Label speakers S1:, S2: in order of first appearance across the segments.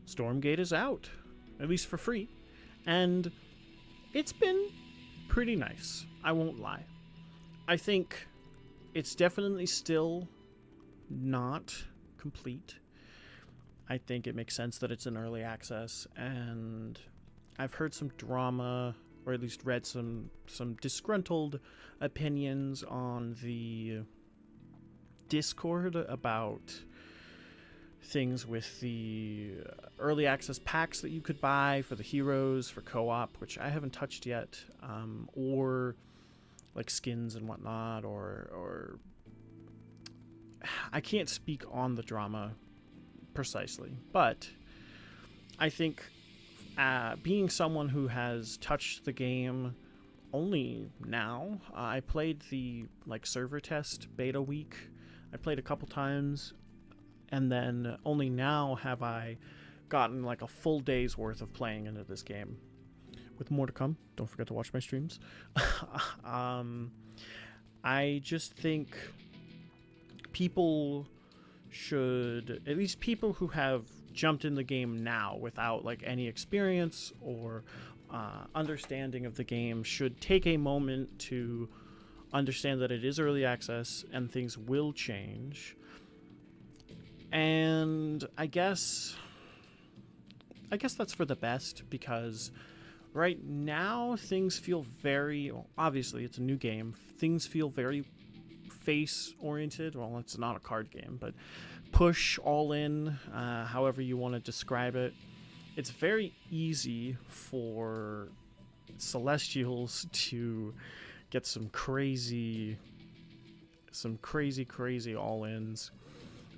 S1: Stormgate is out, at least for free, and it's been pretty nice. I won't lie. I think it's definitely still not complete. I think it makes sense that it's in early access, and I've heard some drama, or at least read some disgruntled opinions on the Discord about things with the early access packs that you could buy for the heroes for co-op, which I haven't touched yet, or like skins and whatnot, or I can't speak on the drama precisely, but I think being someone who has touched the game only now, I played the server test beta week. I played a couple times, and then only now have I gotten a full day's worth of playing into this game, with more to come. Don't forget to watch my streams. I just think people should, at least people who have jumped in the game now without any experience or understanding of the game, should take a moment to understand that it is early access and things will change. And I guess that's for the best, because right now things feel very, obviously it's a new game, things feel very face oriented. Well, it's not a card game, but push all in, however you want to describe it. It's very easy for Celestials to get some crazy all-ins.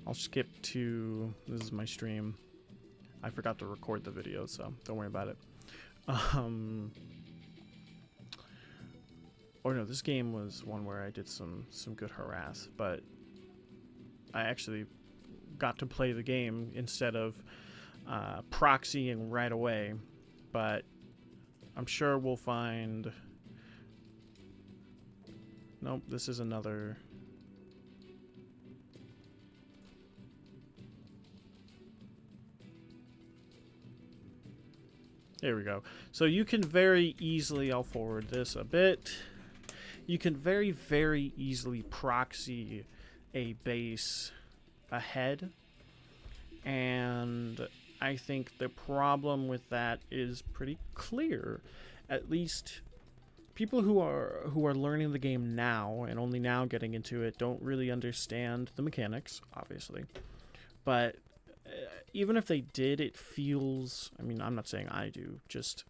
S1: I'll skip to, this is my stream. I forgot to record the video, so don't worry about it. Or no, this game was one where I did some good harass, but I actually got to play the game instead of proxying right away. But I'm sure we'll find... Nope, this is another... There we go. So you can very easily, I'll forward this a bit. You can very, very easily proxy a base ahead. And I think the problem with that is pretty clear. At least people who are learning the game now and only now getting into it don't really understand the mechanics, obviously. But even if they did, it feels, I mean, I'm not saying I do, just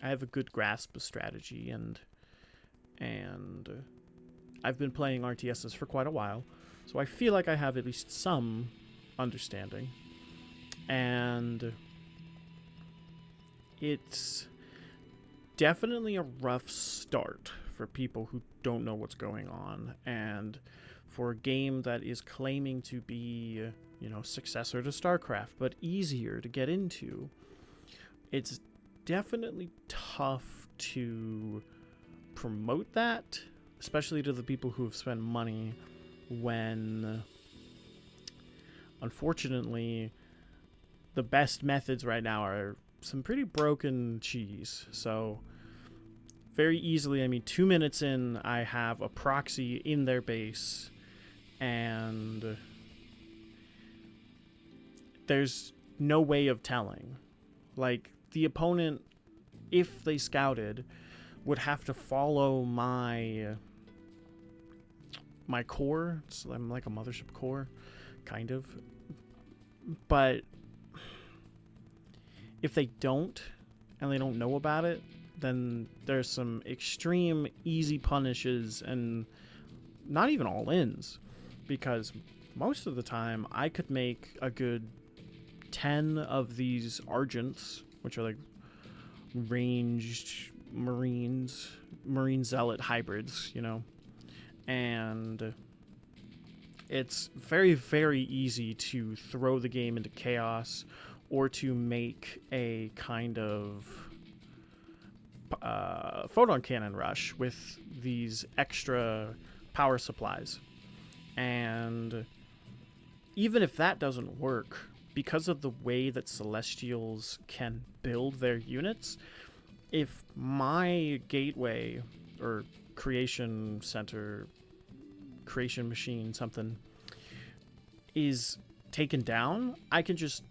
S1: I have a good grasp of strategy, and I've been playing RTSs for quite a while, so I feel like I have at least some understanding. And it's definitely a rough start for people who don't know what's going on, and for a game that is claiming to be, successor to StarCraft, but easier to get into. It's definitely tough to promote that, especially to the people who have spent money, when unfortunately the best methods right now are some pretty broken cheese. So very easily, 2 minutes in, I have a proxy in their base, and there's no way of telling. The opponent, if they scouted, would have to follow my core. I'm like a mothership core, kind of. But if they don't, and they don't know about it, then there's some extreme easy punishes, and not even all-ins, because most of the time I could make a good 10 of these Argents, which are ranged marine zealot hybrids, and it's very, very easy to throw the game into chaos, or to make a kind of photon cannon rush with these extra power supplies. And even if that doesn't work, because of the way that Celestials can build their units, if my gateway or creation center, creation machine, something is taken down, I can just,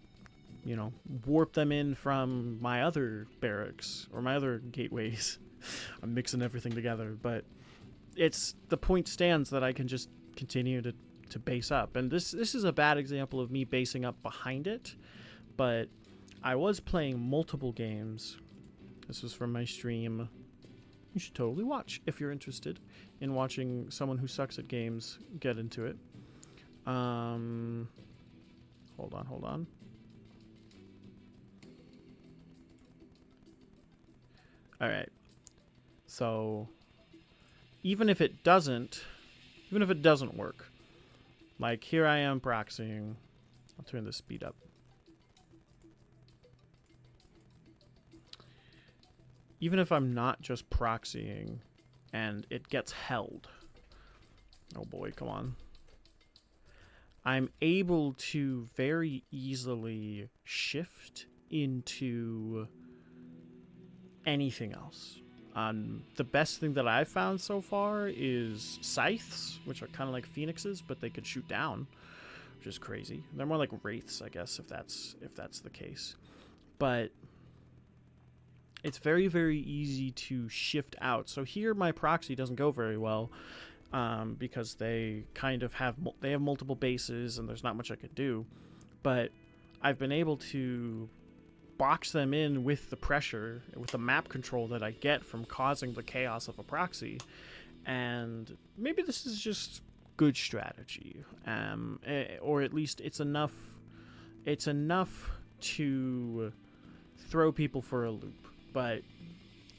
S1: you know, warp them in from my other barracks or my other gateways. I'm mixing everything together, but the point stands that I can just continue to base up. And this is a bad example of me basing up behind it, but I was playing multiple games. This was from my stream. You should totally watch if you're interested in watching someone who sucks at games get into it. Hold on. All right. So even if it doesn't work, like here I am proxying. I'll turn the speed up. Even if I'm not just proxying and it gets held. Oh boy, come on. I'm able to very easily shift into anything else. The best thing that I've found so far is scythes, which are kind of like phoenixes, but they could shoot down, which is crazy. They're more like wraiths, I guess, if that's the case. But it's very, very easy to shift out. So here my proxy doesn't go very well because they kind of have multiple bases and there's not much I could do. But I've been able to box them in with the pressure, with the map control that I get from causing the chaos of a proxy. And maybe this is just good strategy, or at least it's enough to throw people for a loop. But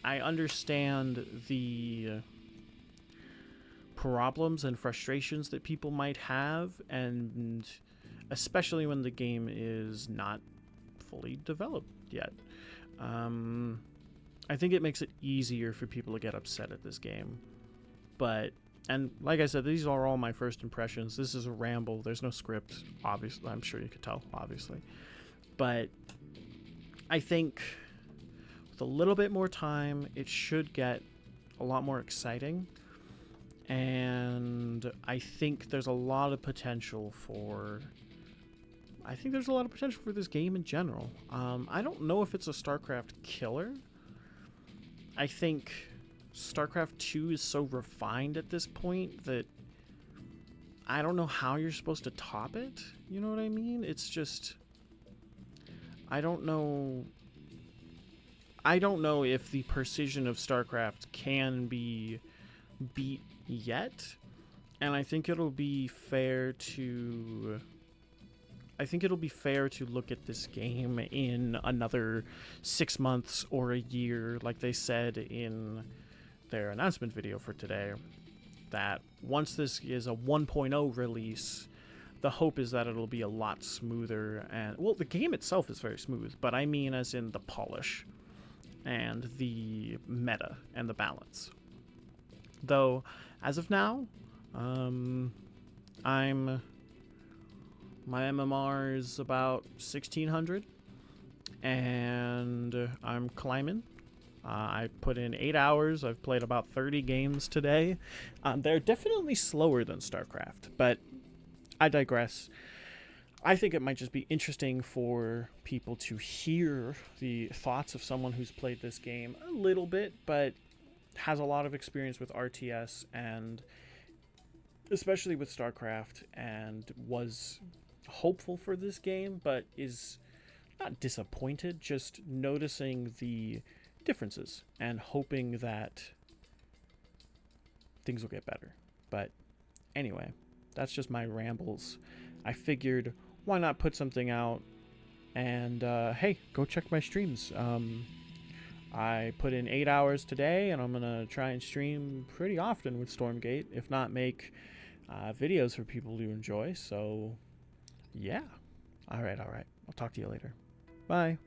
S1: I understand the problems and frustrations that people might have, and especially when the game is not fully developed yet. I think it makes it easier for people to get upset at this game. But, and like I said, these are all my first impressions. This is a ramble. There's no script, obviously. I'm sure you could tell, obviously. But I think with a little bit more time, it should get a lot more exciting. And I think there's a lot of potential for this game in general. I don't know if it's a StarCraft killer. I think StarCraft 2 is so refined at this point that I don't know how you're supposed to top it. You know what I mean? It's just, I don't know if the precision of StarCraft can be beat yet. And I think it'll be fair to look at this game in another 6 months or a year, like they said in their announcement video for today, that once this is a 1.0 release, the hope is that it'll be a lot smoother. And, well, the game itself is very smooth, but I mean as in the polish and the meta and the balance. Though, as of now, my MMR is about 1600, and I'm climbing. I put in 8 hours. I've played about 30 games today. They're definitely slower than StarCraft, but I digress. I think it might just be interesting for people to hear the thoughts of someone who's played this game a little bit, but has a lot of experience with RTS, and especially with StarCraft, and was hopeful for this game, but is not disappointed, just noticing the differences and hoping that things will get better. But anyway, that's just my rambles. I figured, why not put something out? And hey, go check my streams. I put in 8 hours today, and I'm gonna try and stream pretty often with Stormgate, if not make videos for people to enjoy. So yeah. All right. I'll talk to you later. Bye.